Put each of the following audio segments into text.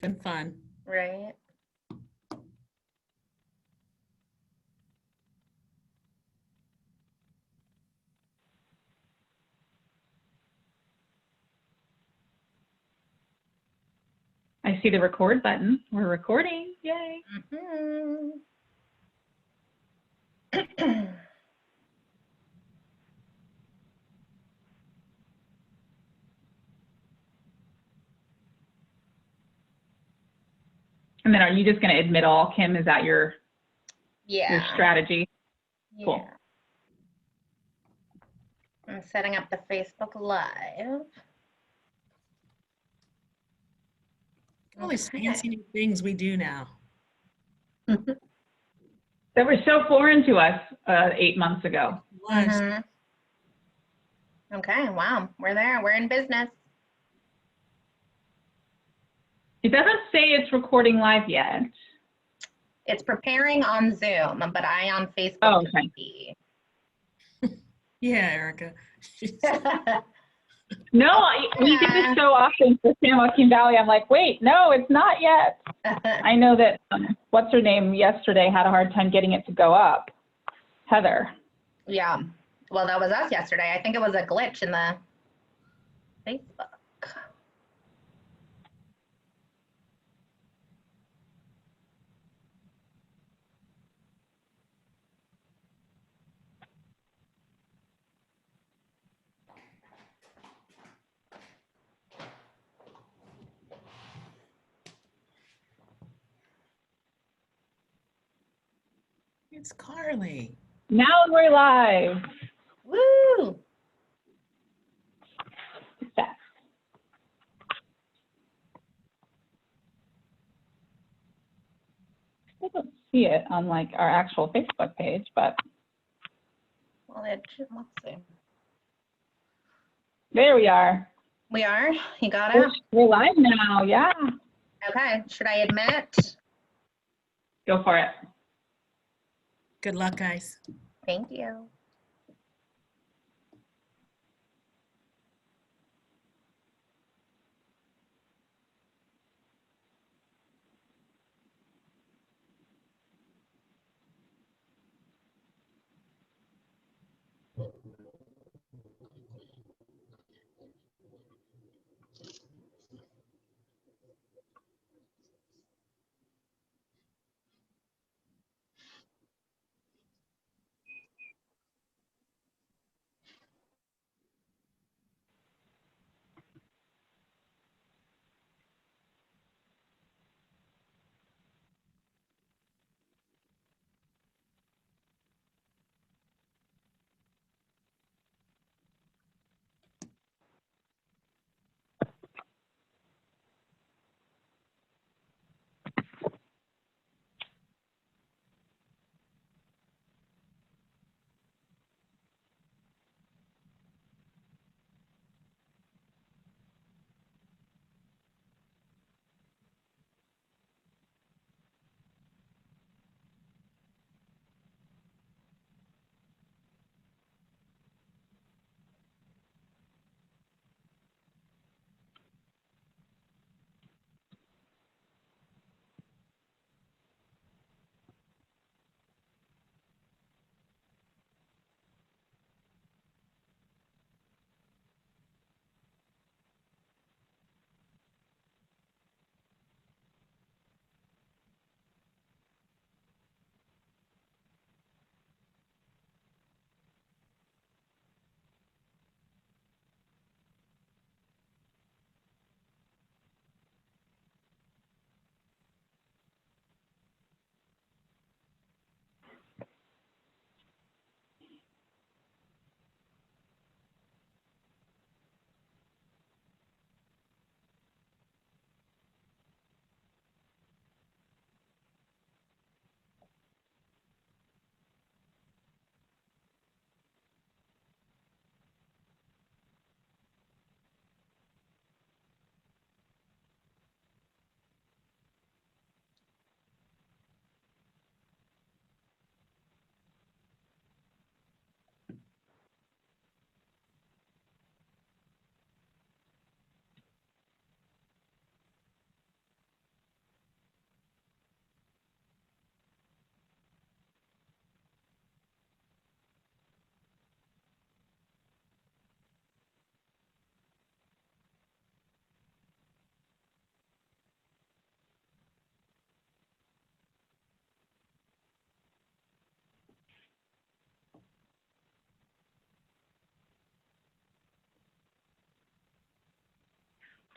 Been fun. Right. I see the record button. We're recording. Yay. Mhm. And then are you just going to admit all, Kim? Is that your Yeah. strategy? Yeah. Cool. I'm setting up the Facebook Live. All these Okay. fancy new things we do now. That were so foreign to us 8 months ago. Was. Mhm. Okay, wow. We're there. We're in business. It doesn't say it's recording live yet. It's preparing on Zoom, but I on Facebook Oh, okay. TV. Yeah, Erica. No, we get this so often for San Joaquin Valley. I'm like, wait, no, it's not yet. I know that, what's her name yesterday had a hard time getting it to go up. Heather. Yeah. Well, that was us yesterday. I think it was a glitch in the Facebook. It's Carly. Now we're live. Woo! Success. I don't see it on like our actual Facebook page, but Well, let's see. there we are. We are? You got it? We're live now, yeah. Okay. Should I admit? Go for it. Good luck, guys. Thank you.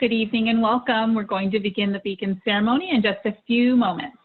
Good evening and welcome. We're going to begin the beacon ceremony in just a few moments.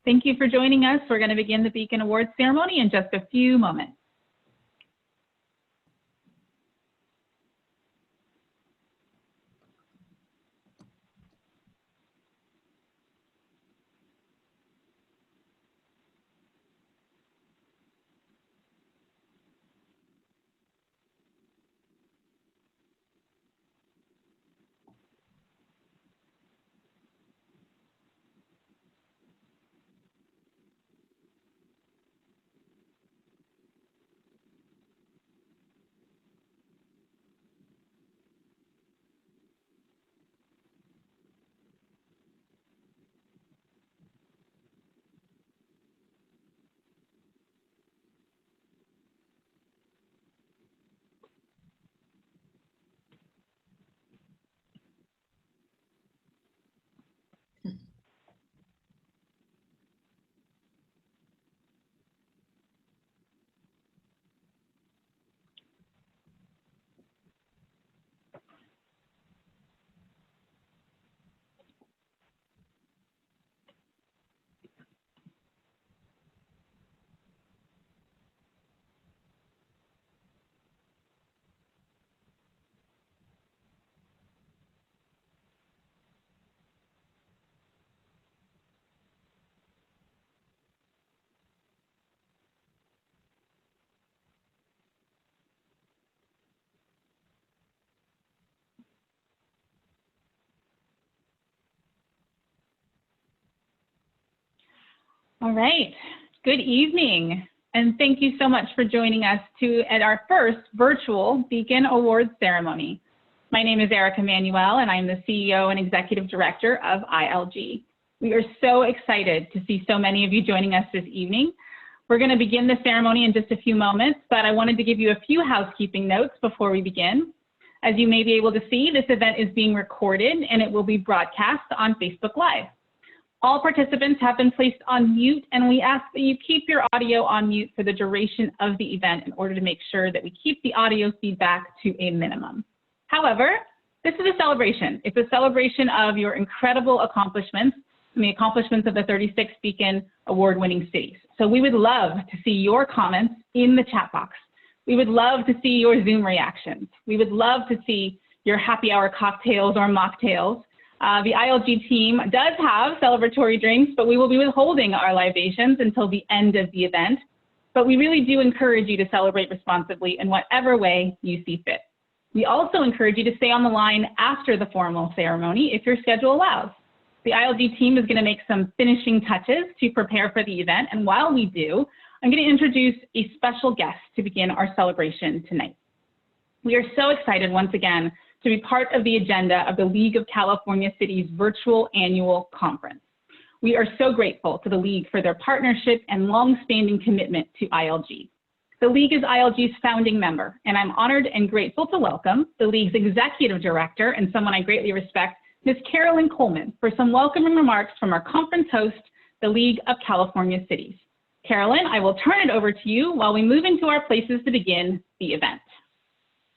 Thank you for joining us. We're going to begin the Beacon Awards ceremony in just a few moments. All right, good evening, and thank you so much for joining us at our first virtual Beacon Awards ceremony. My name is Erica Manuel, and I'm the CEO and Executive Director of ILG. We are so excited to see so many of you joining us this evening. We're going to begin the ceremony in just a few moments, but I wanted to give you a few housekeeping notes before we begin. As you may be able to see, this event is being recorded and it will be broadcast on Facebook Live. All participants have been placed on mute, and we ask that you keep your audio on mute for the duration of the event in order to make sure that we keep the audio feedback to a minimum. However, this is a celebration. It's a celebration of your incredible accomplishments and the accomplishments of the 36 Beacon Award-winning cities. So we would love to see your comments in the chat box. We would love to see your Zoom reactions. We would love to see your happy hour cocktails or mocktails. The ILG team does have celebratory drinks, but we will be withholding our libations until the end of the event. But we really do encourage you to celebrate responsibly in whatever way you see fit. We also encourage you to stay on the line after the formal ceremony if your schedule allows. The ILG team is going to make some finishing touches to prepare for the event, and while we do, I'm going to introduce a special guest to begin our celebration tonight. We are so excited once again to be part of the agenda of the League of California Cities virtual annual conference. We are so grateful to the League for their partnership and long-standing commitment to ILG. The League is ILG's founding member, and I'm honored and grateful to welcome the League's Executive Director and someone I greatly respect, Ms. Carolyn Coleman, for some welcoming remarks from our conference host, the League of California Cities. Carolyn, I will turn it over to you while we move into our places to begin the event.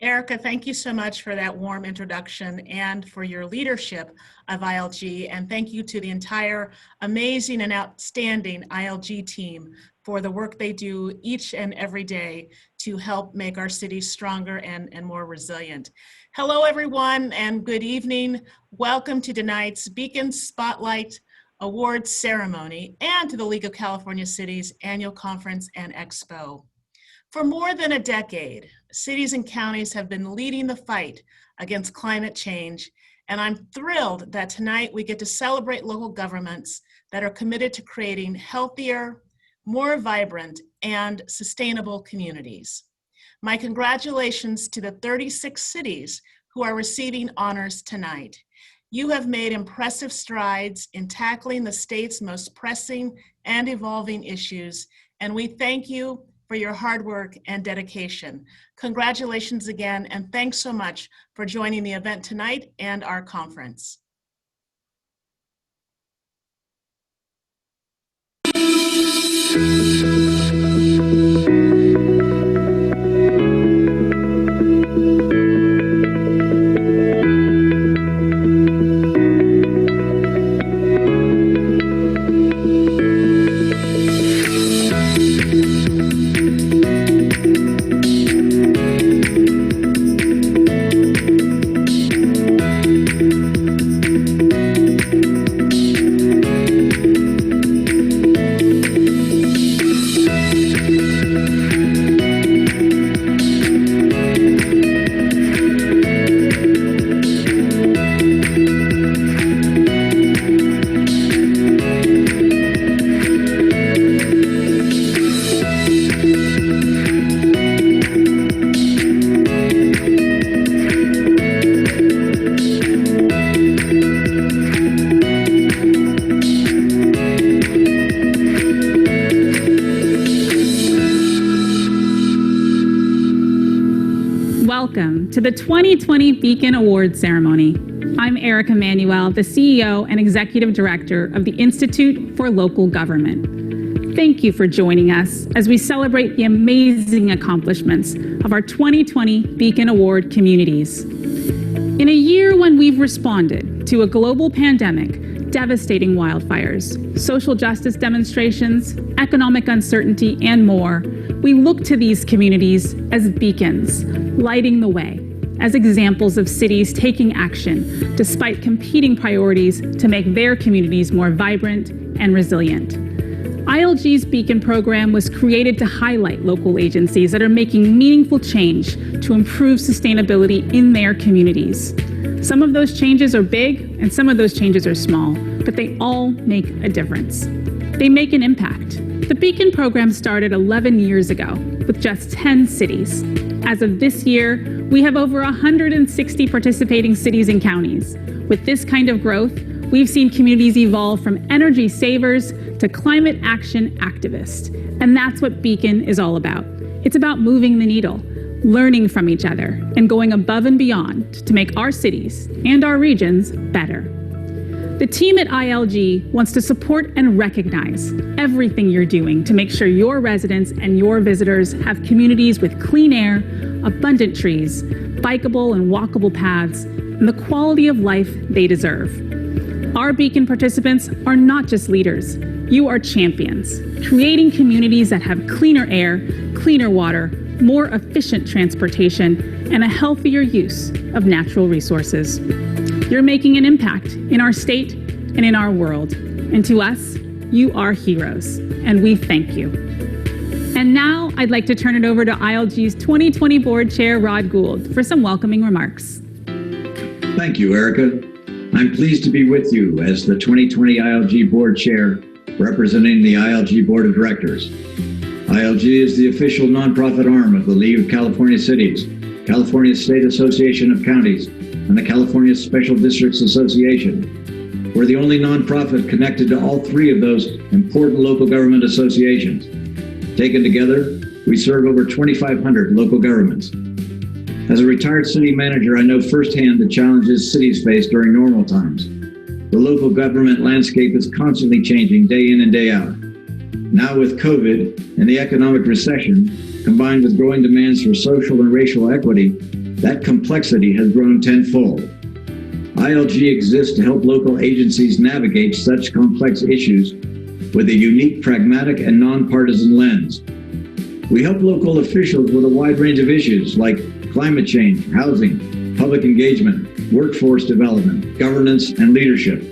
Erica, thank you so much for that warm introduction and for your leadership of ILG. And thank you to the entire amazing and outstanding ILG team for the work they do each and every day to help make our city stronger and more resilient. Hello, everyone, and good evening. Welcome to tonight's Beacon Spotlight Awards ceremony and to the League of California Cities Annual Conference and Expo. For more than a decade, cities and counties have been leading the fight against climate change, and I'm thrilled that tonight we get to celebrate local governments that are committed to creating healthier, more vibrant, and sustainable communities. My congratulations to the 36 cities who are receiving honors tonight. You have made impressive strides in tackling the state's most pressing and evolving issues, and we thank you for your hard work and dedication. Congratulations again, and thanks so much for joining the event tonight and our conference. Welcome to the 2020 Beacon Awards ceremony. I'm Erica Manuel, the CEO and Executive Director of the Institute for Local Government. Thank you for joining us as we celebrate the amazing accomplishments of our 2020 Beacon Award communities. In a year when we've responded to a global pandemic, devastating wildfires, social justice demonstrations, economic uncertainty, and more, we look to these communities as beacons, lighting the way, as examples of cities taking action despite competing priorities to make their communities more vibrant and resilient. ILG's Beacon program was created to highlight local agencies that are making meaningful change to improve sustainability in their communities. Some of those changes are big and some of those changes are small, but they all make a difference. They make an impact. The Beacon program started 11 years ago with just 10 cities. As of this year, we have over 160 participating cities and counties. With this kind of growth, we've seen communities evolve from energy savers to climate action activists. And that's what Beacon is all about. It's about moving the needle, learning from each other, and going above and beyond to make our cities and our regions better. The team at ILG wants to support and recognize everything you're doing to make sure your residents and your visitors have communities with clean air, abundant trees, bikeable and walkable paths, and the quality of life they deserve. Our Beacon participants are not just leaders. You are champions, creating communities that have cleaner air, cleaner water, more efficient transportation, and a healthier use of natural resources. You're making an impact in our state and in our world. And to us, you are heroes, and we thank you. And now I'd like to turn it over to ILG's 2020 Board Chair, Rod Gould, for some welcoming remarks. Thank you, Erica. I'm pleased to be with you as the 2020 ILG Board Chair, representing the ILG Board of Directors. ILG is the official nonprofit arm of the League of California Cities, California State Association of Counties, and the California Special Districts Association. We're the only nonprofit connected to all three of those important local government associations. Taken together, we serve over 2,500 local governments. As a retired city manager, I know firsthand the challenges cities face during normal times. The local government landscape is constantly changing day in and day out. Now with COVID and the economic recession, combined with growing demands for social and racial equity, that complexity has grown tenfold. ILG exists to help local agencies navigate such complex issues with a unique, pragmatic, and nonpartisan lens. We help local officials with a wide range of issues like climate change, housing, public engagement, workforce development, governance, and leadership.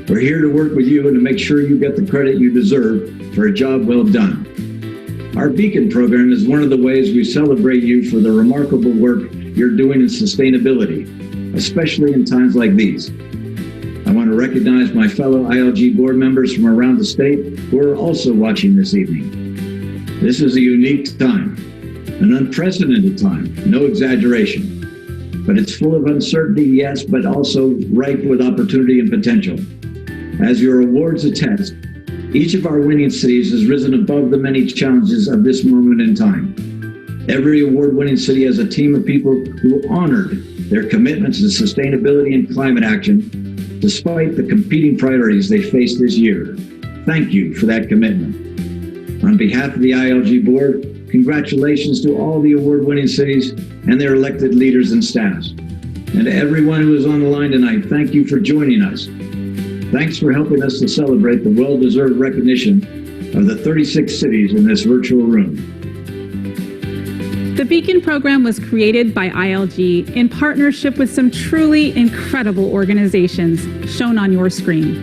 We're here to work with you and to make sure you get the credit you deserve for a job well done. Our Beacon program is one of the ways we celebrate you for the remarkable work you're doing in sustainability, especially in times like these. I want to recognize my fellow ILG board members from around the state who are also watching this evening. This is a unique time, an unprecedented time, no exaggeration. But it's full of uncertainty, yes, but also ripe with opportunity and potential. As your awards attest, each of our winning cities has risen above the many challenges of this moment in time. Every award-winning city has a team of people who honored their commitments to sustainability and climate action, despite the competing priorities they faced this year. Thank you for that commitment. On behalf of the ILG board, congratulations to all the award-winning cities and their elected leaders and staffs. And to everyone who is on the line tonight, thank you for joining us. Thanks for helping us to celebrate the well-deserved recognition of the 36 cities in this virtual room. The Beacon program was created by ILG in partnership with some truly incredible organizations shown on your screen.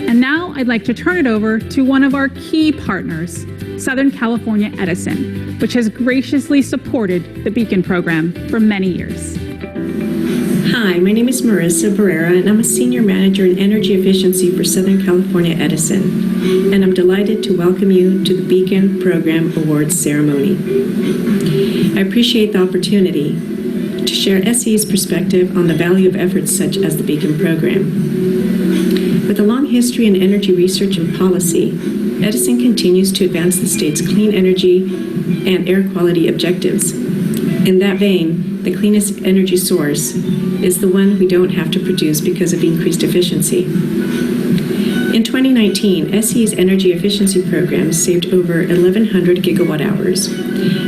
And now I'd like to turn it over to one of our key partners, Southern California Edison, which has graciously supported the Beacon program for many years. Hi, my name is Marissa Barrera, and I'm a Senior Manager in Energy Efficiency for Southern California Edison, and I'm delighted to welcome you to the Beacon Program Awards ceremony. I appreciate the opportunity to share SCE's perspective on the value of efforts such as the Beacon Program. With a long history in energy research and policy, Edison continues to advance the state's clean energy and air quality objectives. In that vein, the cleanest energy source is the one we don't have to produce because of increased efficiency. In 2019, SCE's energy efficiency program saved over 1,100 gigawatt hours,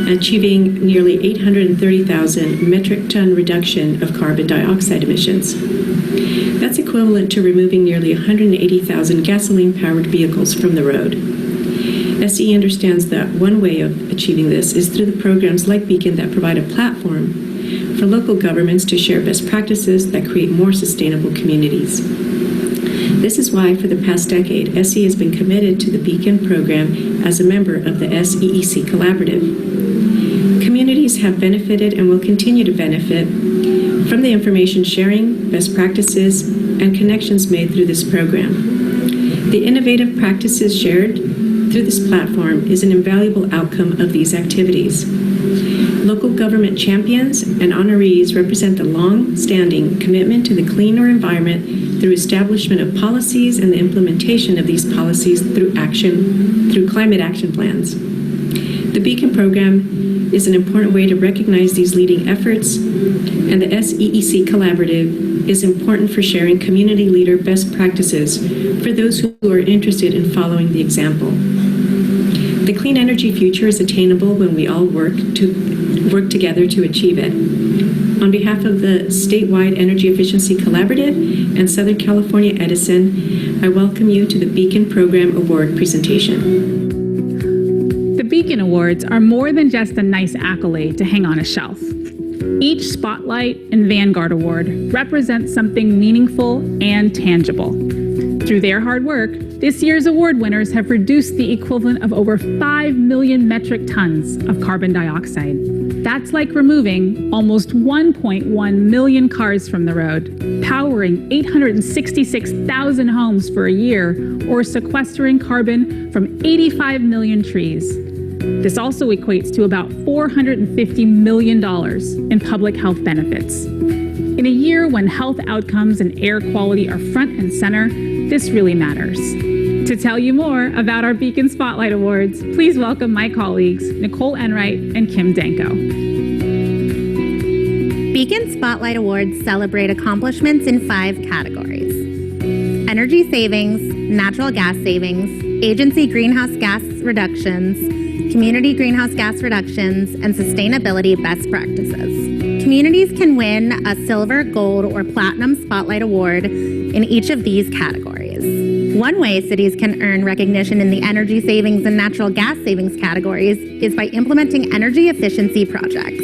achieving nearly 830,000 metric ton reduction of carbon dioxide emissions. That's equivalent to removing nearly 180,000 gasoline-powered vehicles from the road. SCE understands that one way of achieving this is through the programs like Beacon that provide a platform for local governments to share best practices that create more sustainable communities. This is why, for the past decade, SCE has been committed to the Beacon program as a member of the SEEC Collaborative. Communities have benefited and will continue to benefit from the information sharing, best practices, and connections made through this program. The innovative practices shared through this platform is an invaluable outcome of these activities. Local government champions and honorees represent the long-standing commitment to the cleaner environment through establishment of policies and the implementation of these policies through climate action plans. The Beacon program is an important way to recognize these leading efforts, and the SEEC Collaborative is important for sharing community leader best practices for those who are interested in following the example. The clean energy future is attainable when we all work together to achieve it. On behalf of the statewide Energy Efficiency Collaborative and Southern California Edison, I welcome you to the Beacon Program Award presentation. The Beacon Awards are more than just a nice accolade to hang on a shelf. Each Spotlight and Vanguard Award represents something meaningful and tangible. Through their hard work, this year's award winners have reduced the equivalent of over 5 million metric tons of carbon dioxide. That's like removing almost 1.1 million cars from the road, powering 866,000 homes for a year, or sequestering carbon from 85 million trees. This also equates to about $450 million in public health benefits. In a year when health outcomes and air quality are front and center, this really matters. To tell you more about our Beacon Spotlight Awards, please welcome my colleagues, Nicole Enright and Kim Danko. Beacon Spotlight Awards celebrate accomplishments in 5 categories: energy savings, natural gas savings, agency greenhouse gas reductions, community greenhouse gas reductions, and sustainability best practices. Communities can win a silver, gold, or platinum spotlight award in each of these categories. One way cities can earn recognition in the energy savings and natural gas savings categories is by implementing energy efficiency projects.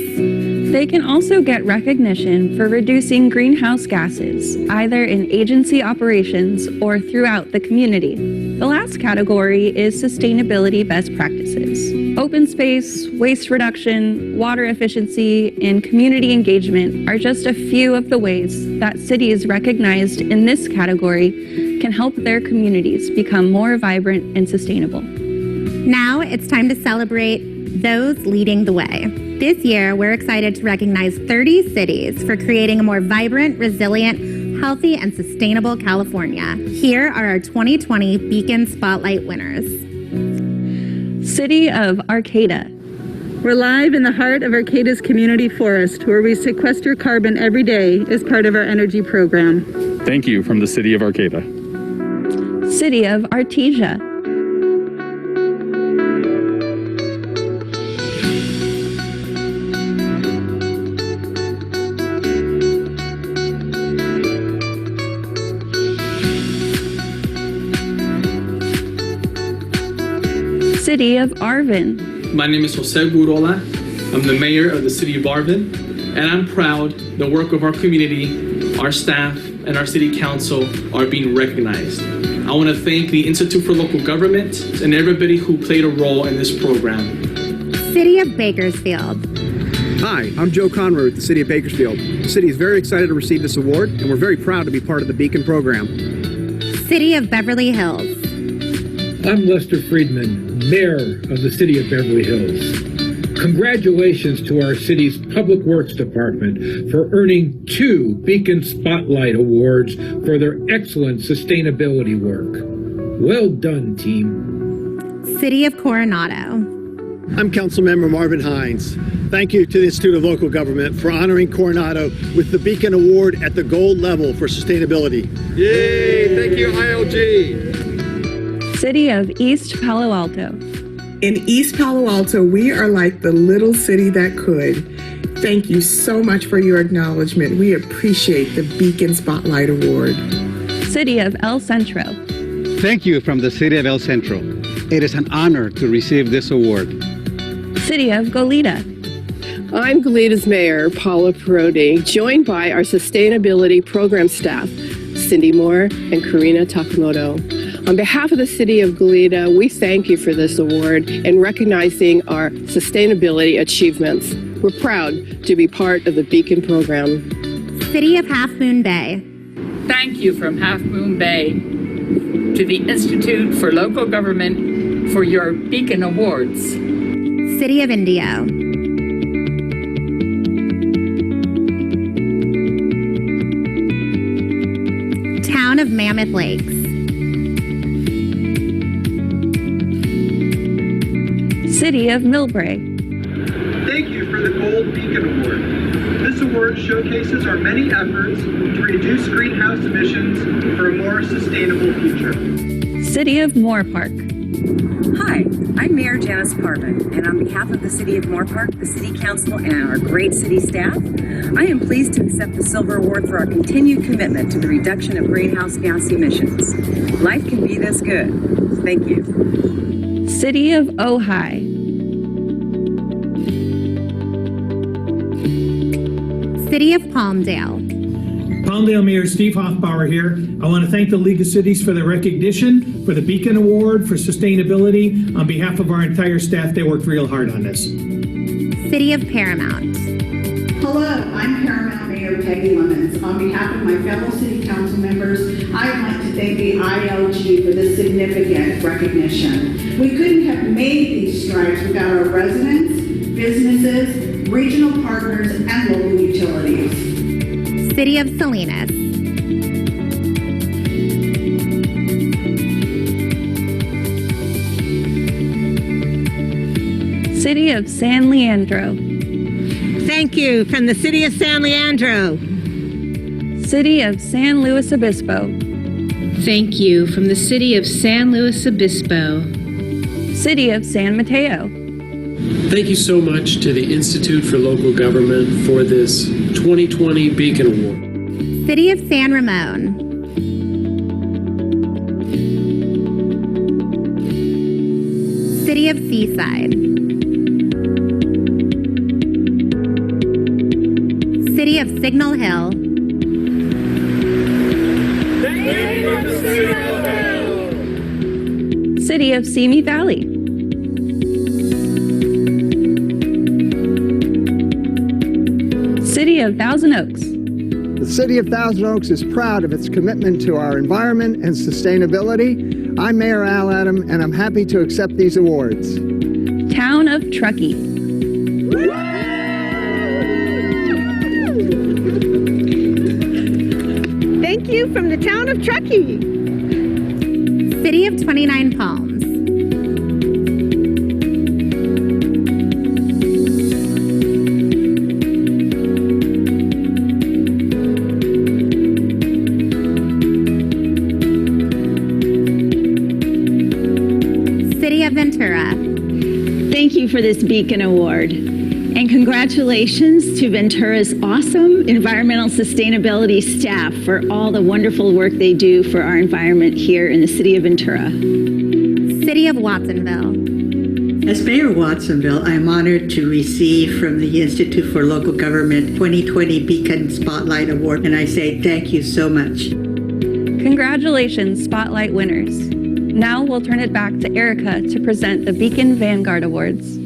They can also get recognition for reducing greenhouse gases, either in agency operations or throughout the community. The last category is sustainability best practices. Open space, waste reduction, water efficiency, and community engagement are just a few of the ways that cities recognized in this category can help their communities become more vibrant and sustainable. Now it's time to celebrate those leading the way. This year, we're excited to recognize 30 cities for creating a more vibrant, resilient, healthy, and sustainable California. Here are our 2020 Beacon Spotlight winners. City of Arcata. We're live in the heart of Arcata's community forest, where we sequester carbon every day as part of our energy program. Thank you from the City of Arcata. City of Artesia. City of Arvin. My name is Jose Burola. I'm the mayor of the city of Arvin, and I'm proud the work of our community, our staff, and our city council are being recognized. I want to thank the Institute for Local Government and everybody who played a role in this program. City of Bakersfield. Hi, I'm Joe Conroy with the City of Bakersfield. The city is very excited to receive this award, and we're very proud to be part of the Beacon program. City of Beverly Hills. I'm Lester Friedman, Mayor of the City of Beverly Hills. Congratulations to our city's Public Works Department for earning 2 Beacon Spotlight Awards for their excellent sustainability work. Well done, team. City of Coronado. I'm Councilmember Marvin Hines. Thank you to the Institute of Local Government for honoring Coronado with the Beacon Award at the gold level for sustainability. Yay! Thank you, ILG. City of East Palo Alto. In East Palo Alto, we are like the little city that could. Thank you so much for your acknowledgement. We appreciate the Beacon Spotlight Award. City of El Centro. Thank you from the City of El Centro. It is an honor to receive this award. City of Goleta. I'm Goleta's Mayor, Paula Perotti, joined by our Sustainability Program staff, Cindy Moore and Karina Takamoto. On behalf of the City of Goleta, we thank you for this award and recognizing our sustainability achievements. We're proud to be part of the Beacon program. City of Half Moon Bay. Thank you from Half Moon Bay to the Institute for Local Government for your Beacon Awards. City of Indio. Town of Mammoth Lakes. City of Millbrae. Thank you for the Gold Beacon Award. This award showcases our many efforts to reduce greenhouse emissions for a more sustainable future. City of Moorpark. Hi, I'm Mayor Janice Parman, and on behalf of the City of Moorpark, the City Council, and our great city staff, I am pleased to accept the Silver Award for our continued commitment to the reduction of greenhouse gas emissions. Life can be this good. Thank you. City of Ojai. City of Palmdale. Palmdale Mayor Steve Hoffbauer here. I want to thank the League of Cities for the recognition, for the Beacon Award, for sustainability. On behalf of our entire staff, they worked real hard on this. City of Paramount. Hello, I'm Paramount Mayor Peggy Lemons. On behalf of my fellow City Council members, I'd like to thank the ILG for this significant recognition. We couldn't have made these strides without our residents, businesses, regional partners, and local utilities. City of Salinas. City of San Leandro. Thank you from the City of San Leandro. City of San Luis Obispo. Thank you from the City of San Luis Obispo. City of San Mateo. Thank you so much to the Institute for Local Government for this 2020 Beacon Award. City of San Ramon. City of Seaside. City of Signal Hill. City of Simi Valley. City of Thousand Oaks. The City of Thousand Oaks is proud of its commitment to our environment and sustainability. I'm Mayor Al Adam, and I'm happy to accept these awards. Town of Truckee. Thank you from the town of Truckee. City of 29 Palms. City of Ventura. Thank you for this Beacon Award. And congratulations to Ventura's awesome environmental sustainability staff for all the wonderful work they do for our environment here in the city of Ventura. City of Watsonville. As Mayor of Watsonville, I am honored to receive from the Institute for Local Government 2020 Beacon Spotlight Award, and I say thank you so much. Congratulations, Spotlight winners. Now we'll turn it back to Erica to present the Beacon Vanguard Awards.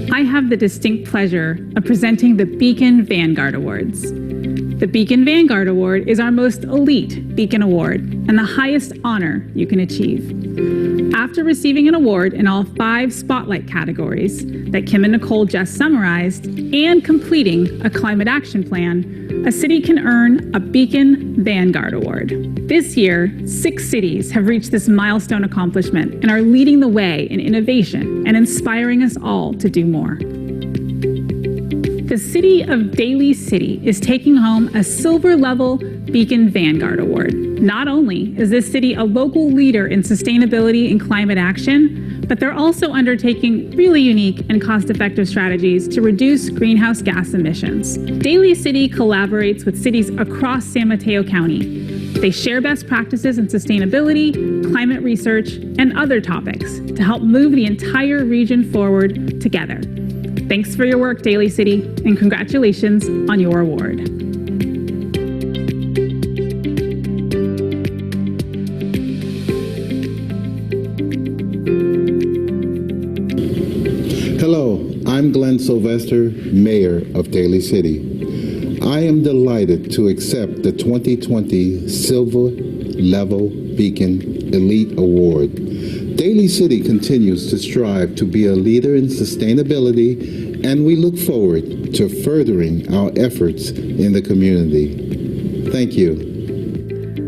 I have the distinct pleasure of presenting the Beacon Vanguard Awards. The Beacon Vanguard Award is our most elite Beacon Award and the highest honor you can achieve. After receiving an award in all 5 spotlight categories that Kim and Nicole just summarized and completing a climate action plan, a city can earn a Beacon Vanguard Award. This year, 6 cities have reached this milestone accomplishment and are leading the way in innovation and inspiring us all to do more. The city of Daly City is taking home a silver-level Beacon Vanguard Award. Not only is this city a local leader in sustainability and climate action, but they're also undertaking really unique and cost-effective strategies to reduce greenhouse gas emissions. Daly City collaborates with cities across San Mateo County. They share best practices in sustainability, climate research, and other topics to help move the entire region forward together. Thanks for your work, Daly City, and congratulations on your award. Hello, I'm Glenn Sylvester, Mayor of Daly City. I am delighted to accept the 2020 Silver Level Beacon Elite Award. Daly City continues to strive to be a leader in sustainability, and we look forward to furthering our efforts in the community. Thank you.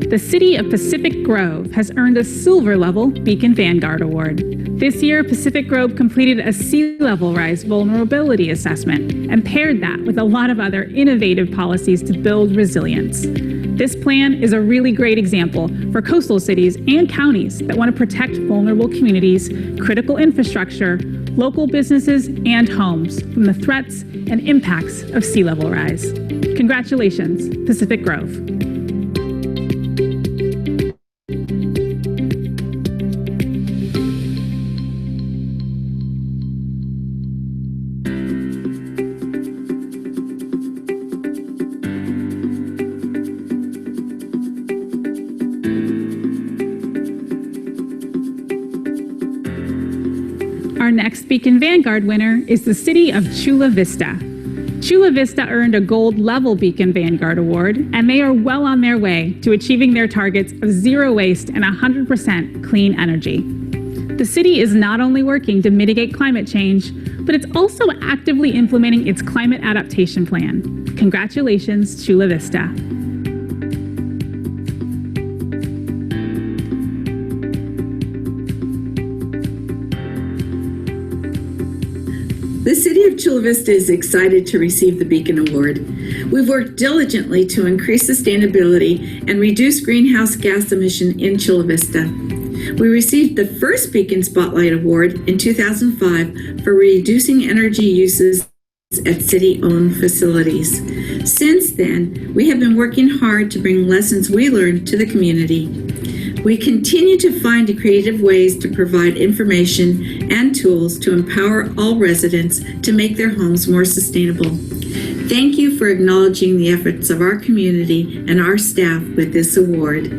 The city of Pacific Grove has earned a silver level Beacon Vanguard Award. This year, Pacific Grove completed a sea level rise vulnerability assessment and paired that with a lot of other innovative policies to build resilience. This plan is a really great example for coastal cities and counties that want to protect vulnerable communities, critical infrastructure, local businesses, and homes from the threats and impacts of sea level rise. Congratulations, Pacific Grove. Our next Beacon Vanguard winner is the city of Chula Vista. Chula Vista earned a gold level Beacon Vanguard Award, and they are well on their way to achieving their targets of zero waste and 100% clean energy. The city is not only working to mitigate climate change, but it's also actively implementing its climate adaptation plan. Congratulations, Chula Vista. The City of Chula Vista is excited to receive the Beacon Award. We've worked diligently to increase sustainability and reduce greenhouse gas emission in Chula Vista. We received the first Beacon Spotlight Award in 2005 for reducing energy uses at city-owned facilities. Since then, we have been working hard to bring lessons we learned to the community. We continue to find creative ways to provide information and tools to empower all residents to make their homes more sustainable. Thank you for acknowledging the efforts of our community and our staff with this award.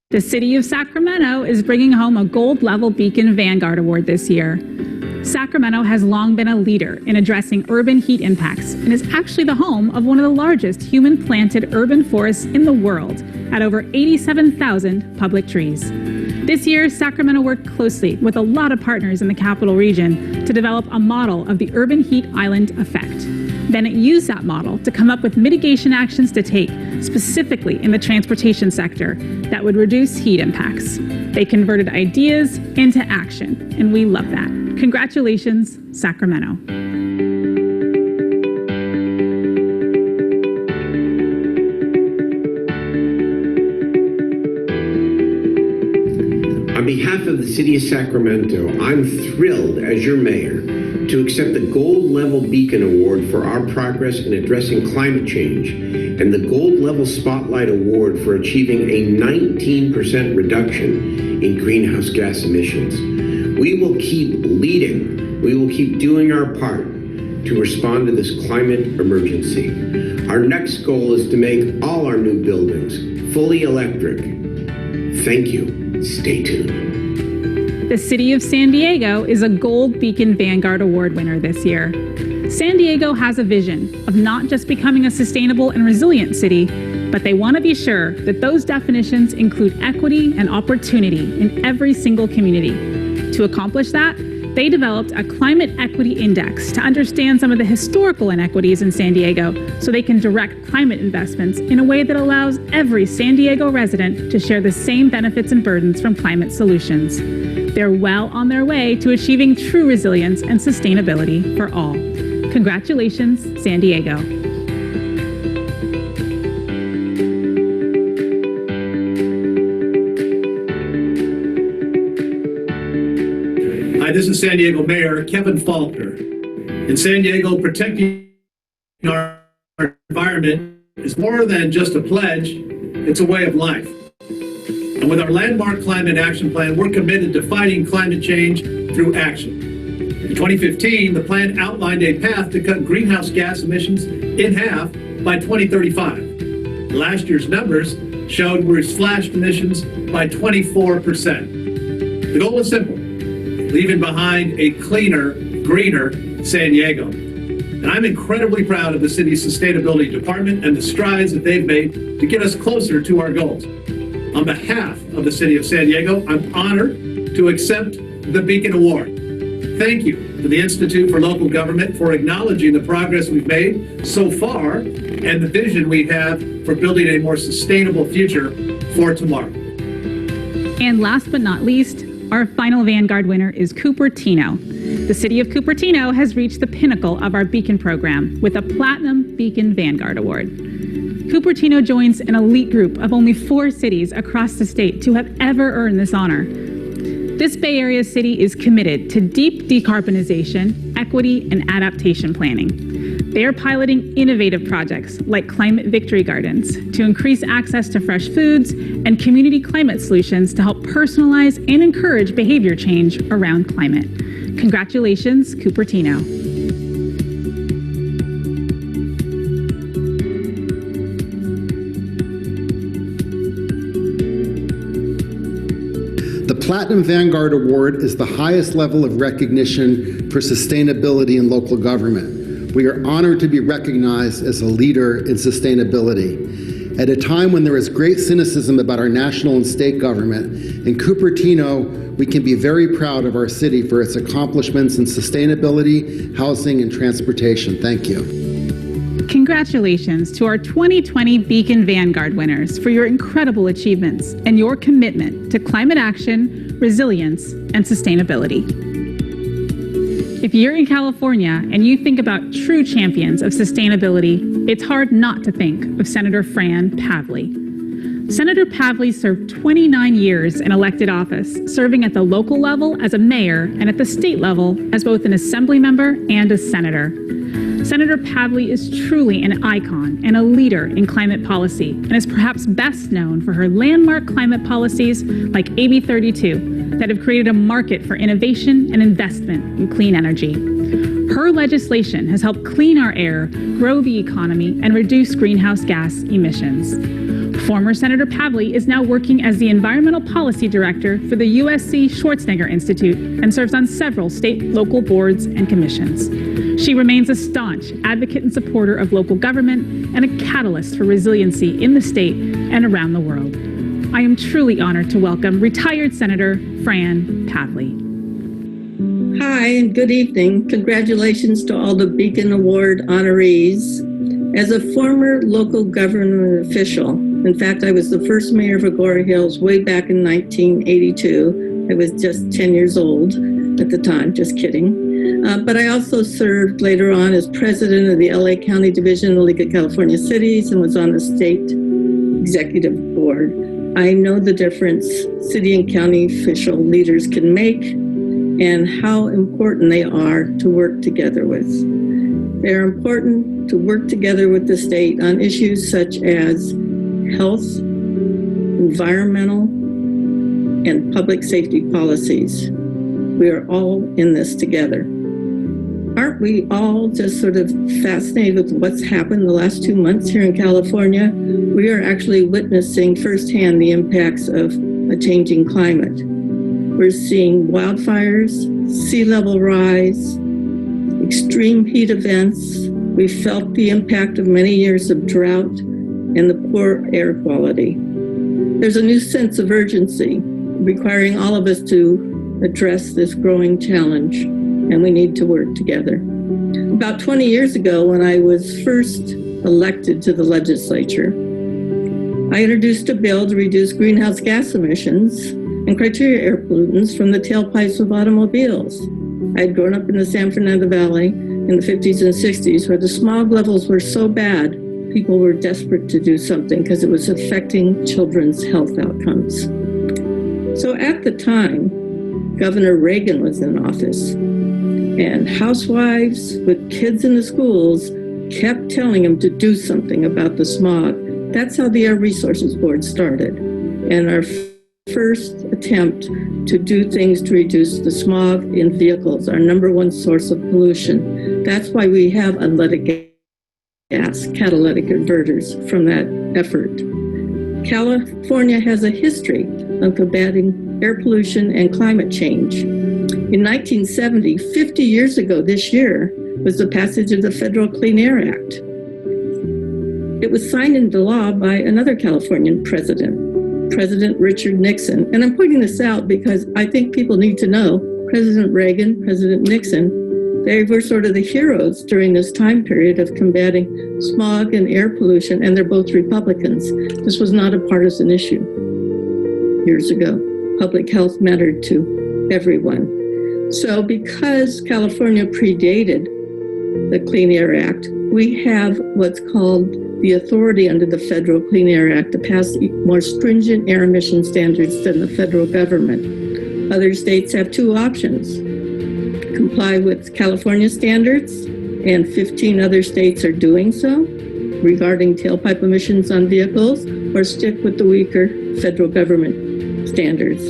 The City of Sacramento is bringing home a gold-level Beacon Vanguard Award this year. Sacramento has long been a leader in addressing urban heat impacts and is actually the home of one of the largest human-planted urban forests in the world at over 87,000 public trees. This year, Sacramento worked closely with a lot of partners in the capital region to develop a model of the urban heat island effect. Bennett used that model to come up with mitigation actions to take, specifically in the transportation sector, that would reduce heat impacts. They converted ideas into action, and we love that. Congratulations, Sacramento. On behalf of the City of Sacramento, I'm thrilled as your mayor to accept the Gold Level Beacon Award for our progress in addressing climate change and the Gold Level Spotlight Award for achieving a 19% reduction in greenhouse gas emissions. We will keep leading. We will keep doing our part to respond to this climate emergency. Our next goal is to make all our new buildings fully electric. Thank you. Stay tuned. The City of San Diego is a Gold Beacon Vanguard Award winner this year. San Diego has a vision of not just becoming a sustainable and resilient city, but they want to be sure that those definitions include equity and opportunity in every single community. To accomplish that, they developed a climate equity index to understand some of the historical inequities in San Diego so they can direct climate investments in a way that allows every San Diego resident to share the same benefits and burdens from climate solutions. They're well on their way to achieving true resilience and sustainability for all. Congratulations, San Diego. Hi, this is San Diego Mayor Kevin Faulkner. In San Diego, protecting our environment is more than just a pledge, it's a way of life. And with our landmark climate action plan, we're committed to fighting climate change through action. In 2015, the plan outlined a path to cut greenhouse gas emissions in half by 2035. Last year's numbers showed we slashed emissions by 24%. The goal is simple: leaving behind a cleaner, greener San Diego. And I'm incredibly proud of the city's sustainability department and the strides that they've made to get us closer to our goals. On behalf of the City of San Diego, I'm honored to accept the Beacon Award. Thank you to the Institute for Local Government for acknowledging the progress we've made so far and the vision we have for building a more sustainable future for tomorrow. And last but not least, our final Vanguard winner is Cupertino. The City of Cupertino has reached the pinnacle of our Beacon program with a Platinum Beacon Vanguard Award. Cupertino joins an elite group of only 4 cities across the state to have ever earned this honor. This Bay Area city is committed to deep decarbonization, equity, and adaptation planning. They are piloting innovative projects like Climate Victory Gardens to increase access to fresh foods and community climate solutions to help personalize and encourage behavior change around climate. Congratulations, Cupertino. The Platinum Vanguard Award is the highest level of recognition for sustainability in local government. We are honored to be recognized as a leader in sustainability. At a time when there is great cynicism about our national and state government, in Cupertino, we can be very proud of our city for its accomplishments in sustainability, housing, and transportation. Thank you. Congratulations to our 2020 Beacon Vanguard winners for your incredible achievements and your commitment to climate action, resilience, and sustainability. If you're in California and you think about true champions of sustainability, it's hard not to think of Senator Fran Pavley. Senator Pavley served 29 years in elected office, serving at the local level as a mayor and at the state level as both an assembly member and a senator. Senator Pavley is truly an icon and a leader in climate policy and is perhaps best known for her landmark climate policies like AB 32 that have created a market for innovation and investment in clean energy. Her legislation has helped clean our air, grow the economy, and reduce greenhouse gas emissions. Former Senator Pavley is now working as the Environmental Policy Director for the USC Schwarzenegger Institute and serves on several state, local boards and commissions. She remains a staunch advocate and supporter of local government and a catalyst for resiliency in the state and around the world. I am truly honored to welcome retired Senator Fran Pavley. Hi, and good evening. Congratulations to all the Beacon Award honorees. As a former local government official, in fact, I was the first mayor of Agoura Hills way back in 1982. I was just 10 years old at the time, just kidding. But I also served later on as president of the LA County Division of the League of California Cities and was on the state executive board. I know the difference city and county official leaders can make and how important they are to work together with. They're important to work together with the state on issues such as health, environmental, and public safety policies. We are all in this together. Aren't we all just sort of fascinated with what's happened the last 2 months here in California? We are actually witnessing firsthand the impacts of a changing climate. We're seeing wildfires, sea level rise, extreme heat events. We felt the impact of many years of drought and the poor air quality. There's a new sense of urgency requiring all of us to address this growing challenge, and we need to work together. About 20 years ago, when I was first elected to the legislature, I introduced a bill to reduce greenhouse gas emissions and criteria air pollutants from the tailpipes of automobiles. I had grown up in the San Fernando Valley in the 50s and 60s where the smog levels were so bad, people were desperate to do something because it was affecting children's health outcomes. So at the time, Governor Reagan was in office, and housewives with kids in the schools kept telling him to do something about the smog. That's how the Air Resources Board started. And our first attempt to do things to reduce the smog in vehicles, our number one source of pollution. That's why we have unleaded gas, catalytic converters from that effort. California has a history of combating air pollution and climate change. In 1970, 50 years ago this year, was the passage of the Federal Clean Air Act. It was signed into law by another Californian president, President Richard Nixon. And I'm pointing this out because I think people need to know President Reagan, President Nixon, they were sort of the heroes during this time period of combating smog and air pollution, and they're both Republicans. This was not a partisan issue years ago. Public health mattered to everyone. So because California predated the Clean Air Act, we have what's called the authority under the Federal Clean Air Act to pass more stringent air emission standards than the federal government. Other states have two options: comply with California standards, and 15 other states are doing so regarding tailpipe emissions on vehicles, or stick with the weaker federal government standards.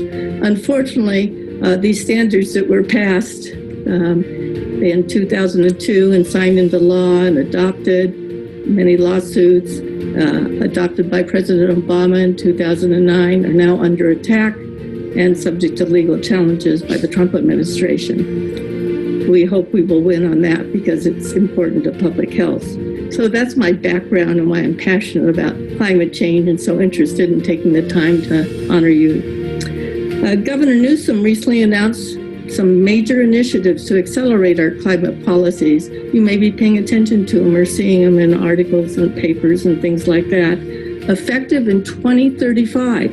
Unfortunately, these standards that were passed in 2002 and signed into law and adopted, many lawsuits adopted by President Obama in 2009 are now under attack and subject to legal challenges by the Trump administration. We hope we will win on that because it's important to public health. So that's my background and why I'm passionate about climate change and so interested in taking the time to honor you. Governor Newsom recently announced some major initiatives to accelerate our climate policies. You may be paying attention to them or seeing them in articles and papers and things like that. Effective in 2035,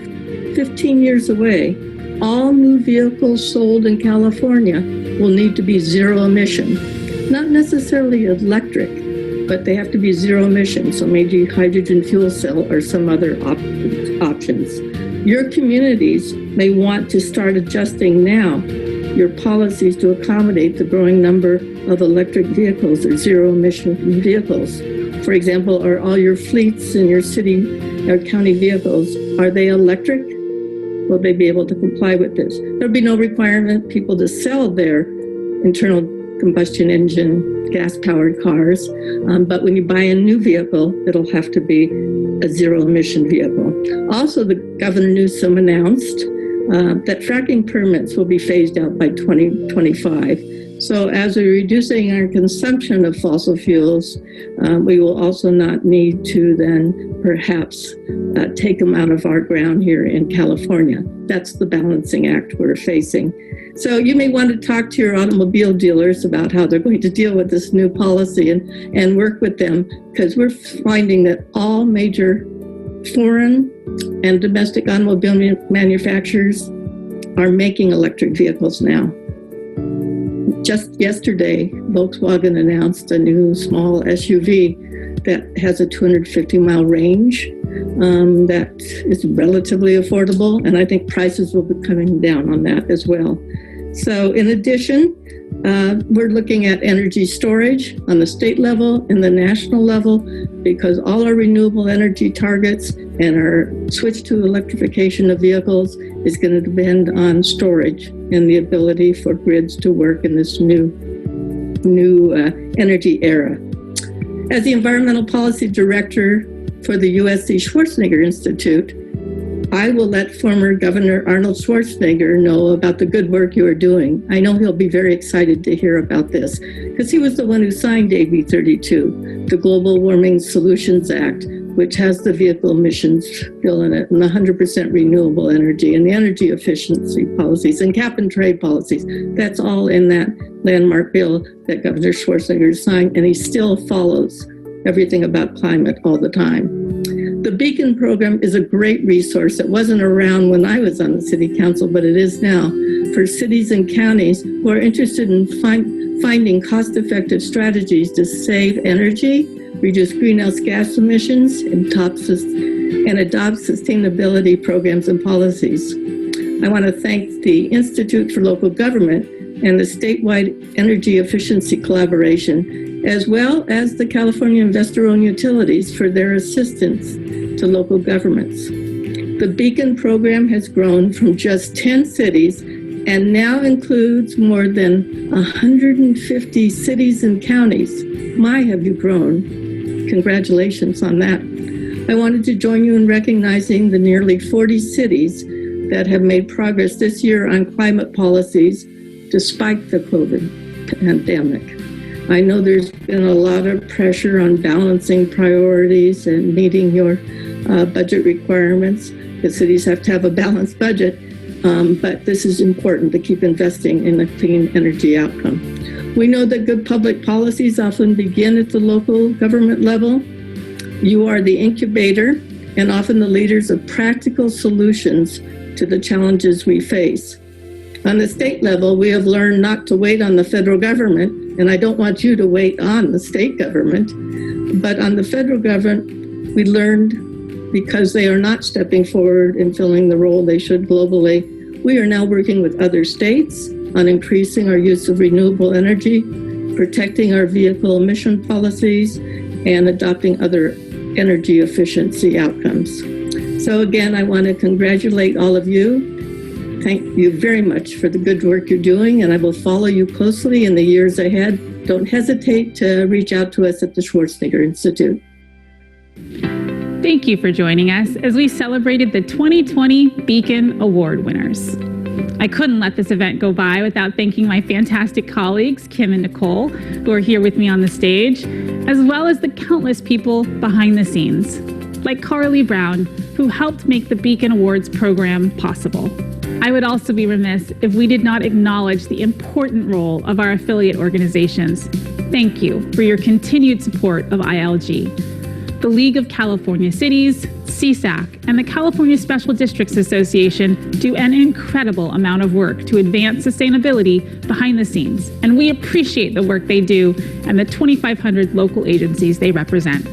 15 years away, all new vehicles sold in California will need to be zero emission. Not necessarily electric, but they have to be zero emission, so maybe hydrogen fuel cell or some other option. options. Your communities may want to start adjusting now your policies to accommodate the growing number of electric vehicles or zero-emission vehicles. For example, are all your fleets in your city or county vehicles, are they electric? Will they be able to comply with this? There'll be no requirement people to sell their internal combustion engine gas-powered cars, but when you buy a new vehicle, it'll have to be a zero-emission vehicle. Also, the Governor Newsom announced that fracking permits will be phased out by 2025. So as we're reducing our consumption of fossil fuels, we will also not need to then perhaps take them out of our ground here in California. That's the balancing act we're facing. So you may want to talk to your automobile dealers about how they're going to deal with this new policy and work with them, because we're finding that all major foreign and domestic automobile manufacturers are making electric vehicles now. Just yesterday, Volkswagen announced a new small SUV that has a 250-mile range that is relatively affordable, and I think prices will be coming down on that as well. So in addition, we're looking at energy storage on the state level and the national level, because all our renewable energy targets and our switch to electrification of vehicles is going to depend on storage and the ability for grids to work in this new energy era. As the Environmental Policy Director for the USC Schwarzenegger Institute, I will let former Governor Arnold Schwarzenegger know about the good work you are doing. I know he'll be very excited to hear about this, because he was the one who signed AB 32, the Global Warming Solutions Act, which has the vehicle emissions bill in it, and the 100% renewable energy, and the energy efficiency policies, and cap and trade policies. That's all in that landmark bill that Governor Schwarzenegger signed, and he still follows everything about climate all the time. The Beacon program is a great resource. It wasn't around when I was on the city council, but it is now for cities and counties who are interested in finding cost-effective strategies to save energy, reduce greenhouse gas emissions, and adopt sustainability programs and policies. I want to thank the Institute for Local Government and the statewide energy efficiency collaboration, as well as the California Investor-Owned Utilities for their assistance to local governments. The Beacon program has grown from just 10 cities and now includes more than 150 cities and counties. My, have you grown. Congratulations on that. I wanted to join you in recognizing the nearly 40 cities that have made progress this year on climate policies despite the COVID pandemic. I know there's been a lot of pressure on balancing priorities and meeting your budget requirements. The cities have to have a balanced budget, but this is important to keep investing in a clean energy outcome. We know that good public policies often begin at the local government level. You are the incubator and often the leaders of practical solutions to the challenges we face. On the state level, we have learned not to wait on the federal government, and I don't want you to wait on the state government, but on the federal government, we learned because they are not stepping forward and filling the role they should globally. We are now working with other states on increasing our use of renewable energy, protecting our vehicle emission policies, and adopting other energy efficiency outcomes. So again, I want to congratulate all of you. Thank you very much for the good work you're doing, and I will follow you closely in the years ahead. Don't hesitate to reach out to us at the Schwarzenegger Institute. Thank you for joining us as we celebrated the 2020 Beacon Award winners. I couldn't let this event go by without thanking my fantastic colleagues, Kim and Nicole, who are here with me on the stage, as well as the countless people behind the scenes, like Carly Brown, who helped make the Beacon Awards program possible. I would also be remiss if we did not acknowledge the important role of our affiliate organizations. Thank you for your continued support of ILG. The League of California Cities, CSAC, and the California Special Districts Association do an incredible amount of work to advance sustainability behind the scenes, and we appreciate the work they do and the 2,500 local agencies they represent.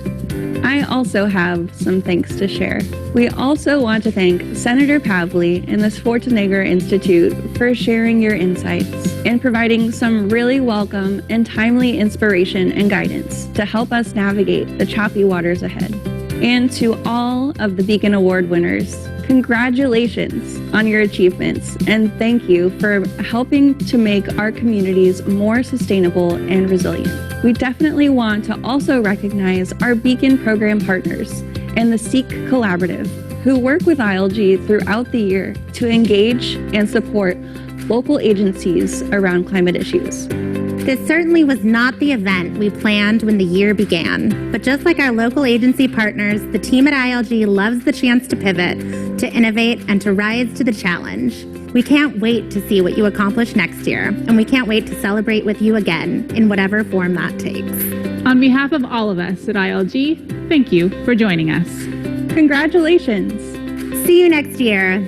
I also have some thanks to share. We also want to thank Senator Pavley and the Schwarzenegger Institute for sharing your insights and providing some really welcome and timely inspiration and guidance to help us navigate the choppy waters ahead. And to all of the Beacon Award winners, congratulations on your achievements, and thank you for helping to make our communities more sustainable and resilient. We definitely want to also recognize our Beacon program partners and the SEEK Collaborative, who work with ILG throughout the year to engage and support local agencies around climate issues. This certainly was not the event we planned when the year began, but just like our local agency partners, the team at ILG loves the chance to pivot, to innovate, and to rise to the challenge. We can't wait to see what you accomplish next year, and we can't wait to celebrate with you again in whatever form that takes. On behalf of all of us at ILG, thank you for joining us. Congratulations. See you next year.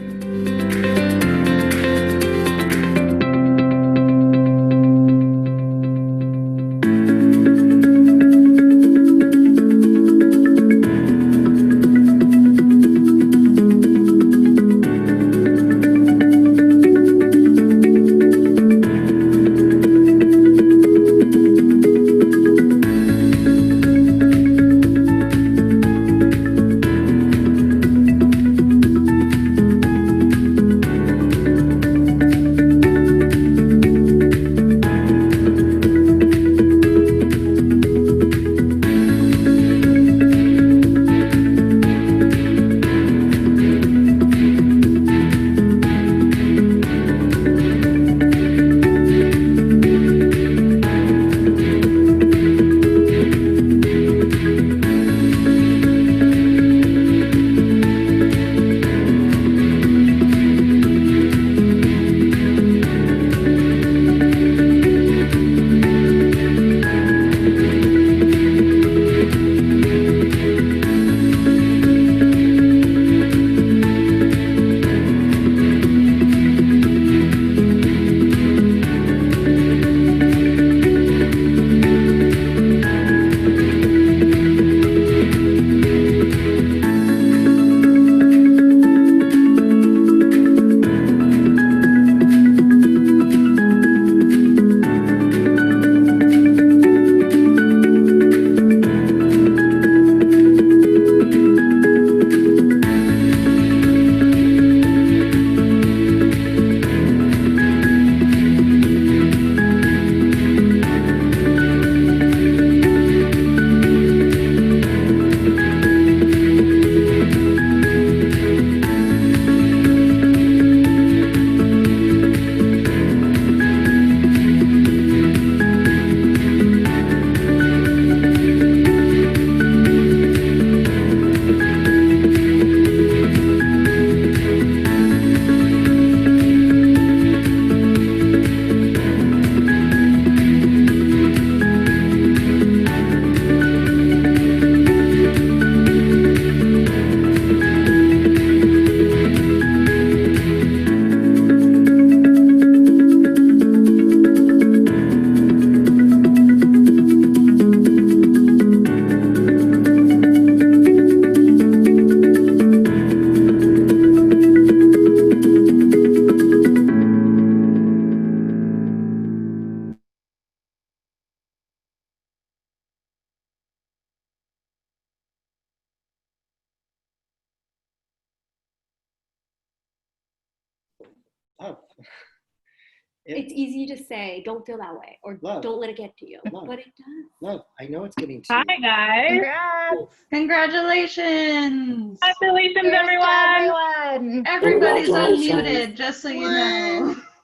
It's easy to say, don't feel that way, or don't let it get to you, but it does. Love, I know it's getting to Hi, you. guys. Congrats! Congratulations! Congratulations, everyone. Everybody's unmuted, just so you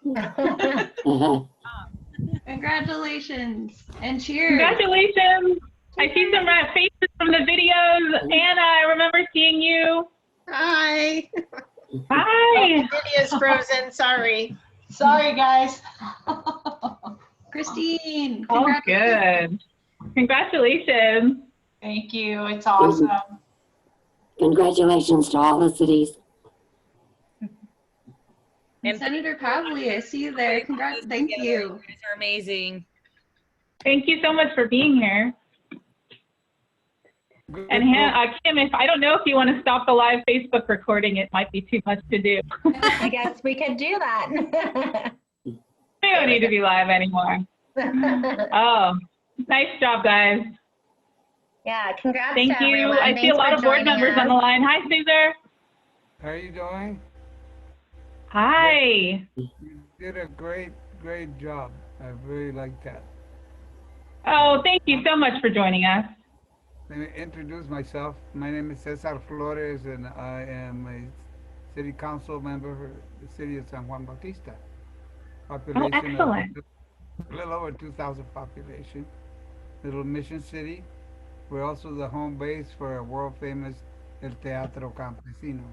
know. Congratulations and cheers. Congratulations. I see some faces from the videos. Anna, I remember seeing you. Hi. Hi. The video's frozen. Sorry. Sorry, guys. Christine. Oh, good. Congratulations. Thank you. It's awesome. Congratulations to all the cities. And Senator Pavley, I see you there. Congrats. Thank you. You guys are amazing. Thank you so much for being here. And Kim, if I don't know if you want to stop the live Facebook recording, it might be too much to do. I guess we could do that. We don't need to be live anymore. Oh, nice job, guys. Yeah, congrats Thank to you. everyone. I see a Thanks lot for of board joining members on the us. line. Hi, Caesar. How are you doing? Hi. You did a great job. I really like that. Oh, thank you so much for joining us. Let me introduce myself. My name is Cesar Flores, and I am a city council member for the city of San Juan Bautista. Population excellent. of a little over 2,000 population. Little mission city. We're also the home base for a world famous El Teatro Campesino,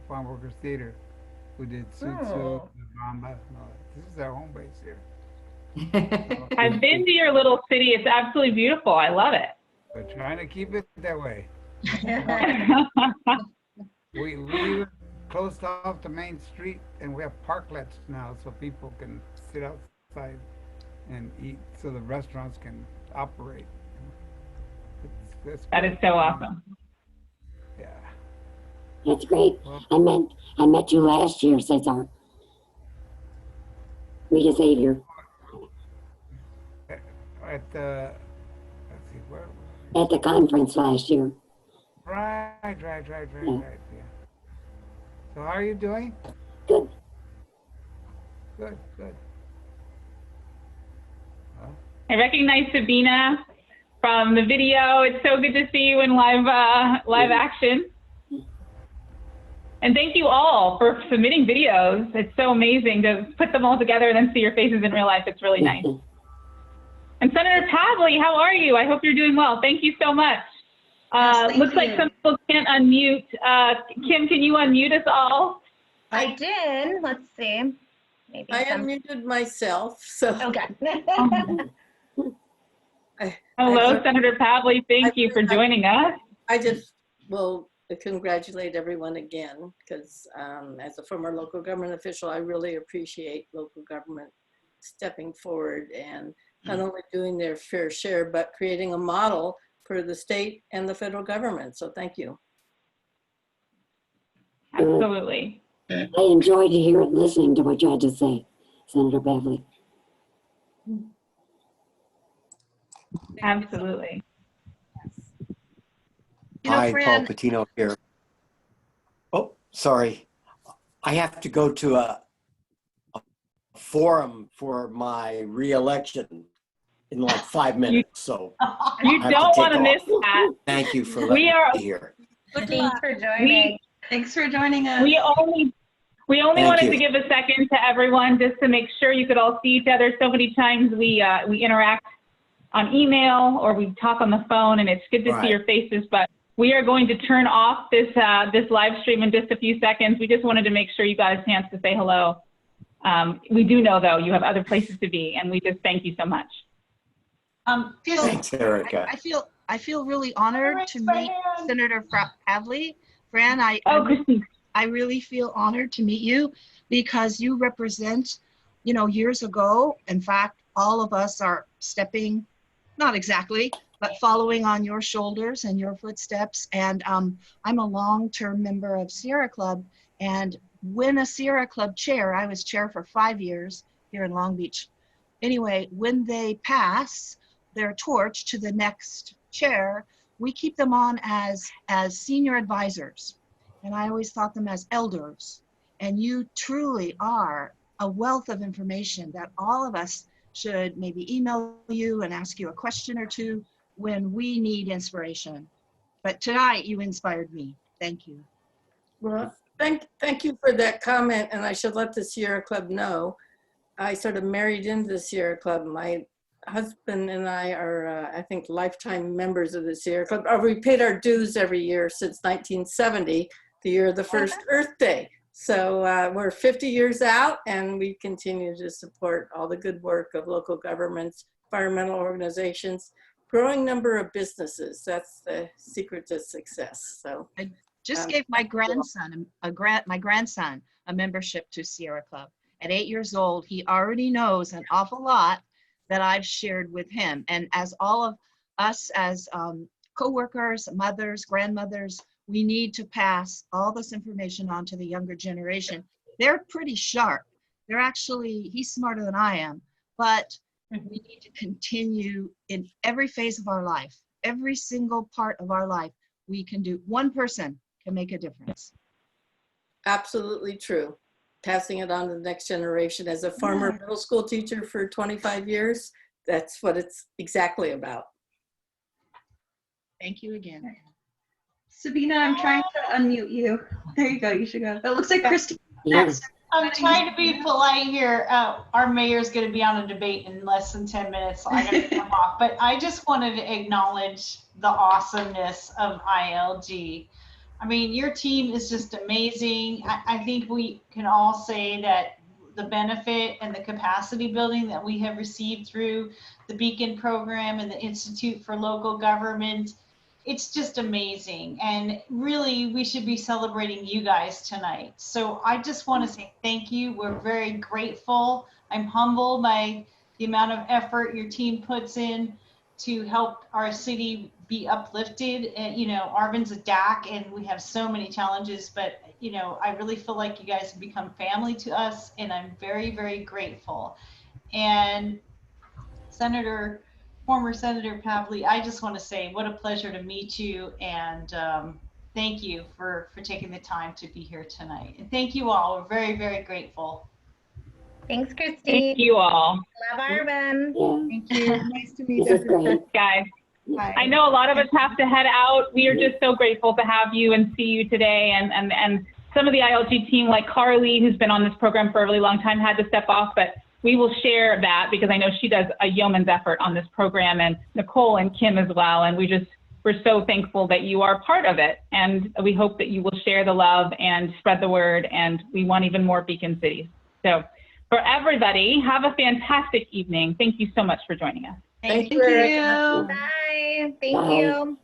Farm Workers Theater, who did Suit, Oh. Bamba. No, this is our home base here. I've been to your little city. It's absolutely beautiful. I love it. We're trying to keep it that way. We even closed off the main street, and we have parklets now, so people can sit outside and eat, so the restaurants can operate. That is so awesome. Yeah. That's great. I met you last year, Cesar. Meet a Xavier. At the, let's see, where? At the conference last year. Right, yeah. So how are you doing? Good. Good. I recognize Sabina from the video. It's so good to see you in live action. And thank you all for submitting videos. It's so amazing to put them all together and then see your faces in real life. It's really nice. And Senator Pavley, how are you? I hope you're doing well. Thank you so much. Looks like some people can't unmute. Kim, can you unmute us all? I did. Let's see. Maybe I unmuted myself, so. Okay. Hello, Senator Pavley. Thank you for joining us. I just will congratulate everyone again, because as a former local government official, I really appreciate local government stepping forward and not only doing their fair share, but creating a model for the state and the federal government. So thank you. Absolutely. I enjoyed listening to what you had to say, Senator Pavley. Absolutely. Hi, Paul Patino here. Oh, sorry. I have to go to a forum for my re-election in like 5 minutes, so You don't want to miss that. Thank you for letting me be here. Thanks for joining. Thanks for joining us. We only Thank wanted you. to give a second to everyone just to make sure you could all see each other. So many times we interact on email or we talk on the phone, and it's good to see your faces. But we are going to turn off this live stream in just a few seconds. We just wanted to make sure you got a chance to say hello. We do know, though, you have other places to be, and we just thank you so much. Thanks, Erica. I feel really honored to meet Senator Pavley. Fran, I really feel honored to meet you because you represent, years ago, in fact, all of us are stepping, not exactly, but following on your shoulders and your footsteps. And I'm a long-term member of Sierra Club, and when a Sierra Club chair, I was chair for 5 years here in Long Beach. Anyway, when they pass their torch to the next chair, we keep them on as senior advisors. And I always thought them as elders. And you truly are a wealth of information that all of us should maybe email you and ask you a question or two when we need inspiration. But tonight you inspired me. Thank you. Well, thank you for that comment. And I should let the Sierra Club know. I sort of married into the Sierra Club. My husband and I are, I think, lifetime members of the Sierra Club. We paid our dues every year since 1970, the year of the first Earth Day. So we're 50 years out, and we continue to support all the good work of local governments, environmental organizations, growing number of businesses. That's the secret to success. So I just gave my grandson a membership to Sierra Club. At 8 years old, he already knows an awful lot that I've shared with him. And as all of us as coworkers, mothers, grandmothers, we need to pass all this information on to the younger generation. They're pretty sharp. They're actually, he's smarter than I am, but we need to continue in every phase of our life, every single part of our life. We can do, one person can make a difference. Absolutely true. Passing it on to the next generation. As a former middle school teacher for 25 years, that's what it's exactly about. Thank you again. Sabina, I'm trying to unmute you. There you go. You should go. It looks like Christy. Yes. I'm trying to be polite here. Our mayor's going to be on a debate in less than 10 minutes, so I got to come off. But I just wanted to acknowledge the awesomeness of ILG. I mean, your team is just amazing. I think we can all say that the benefit and the capacity building that we have received through the Beacon program and the Institute for Local Government, it's just amazing. And really, we should be celebrating you guys tonight. So I just want to say thank you. We're very grateful. I'm humbled by the amount of effort your team puts in to help our city be uplifted. And, you know, Arvin's a DAC and we have so many challenges, but, you know, I really feel like you guys have become family to us, and I'm very, very grateful. And former Senator Pavley, I just want to say what a pleasure to meet you, and thank you for taking the time to be here tonight. And thank you all. We're very, very grateful. Thanks, Christy. Thank you all. Love Arvin. Thank you. Nice to meet you. Guys, I know a lot of us have to head out. We are just so grateful to have you and see you today. And some of the ILG team, like Carly, who's been on this program for a really long time, had to step off, but we will share that because I know she does a yeoman's effort on this program, and Nicole and Kim as well. And we're so thankful that you are part of it. And we hope that you will share the love and spread the word. And we want even more Beacon cities. So for everybody, have a fantastic evening. Thank you so much for joining us. Thank you. Bye. Thank you.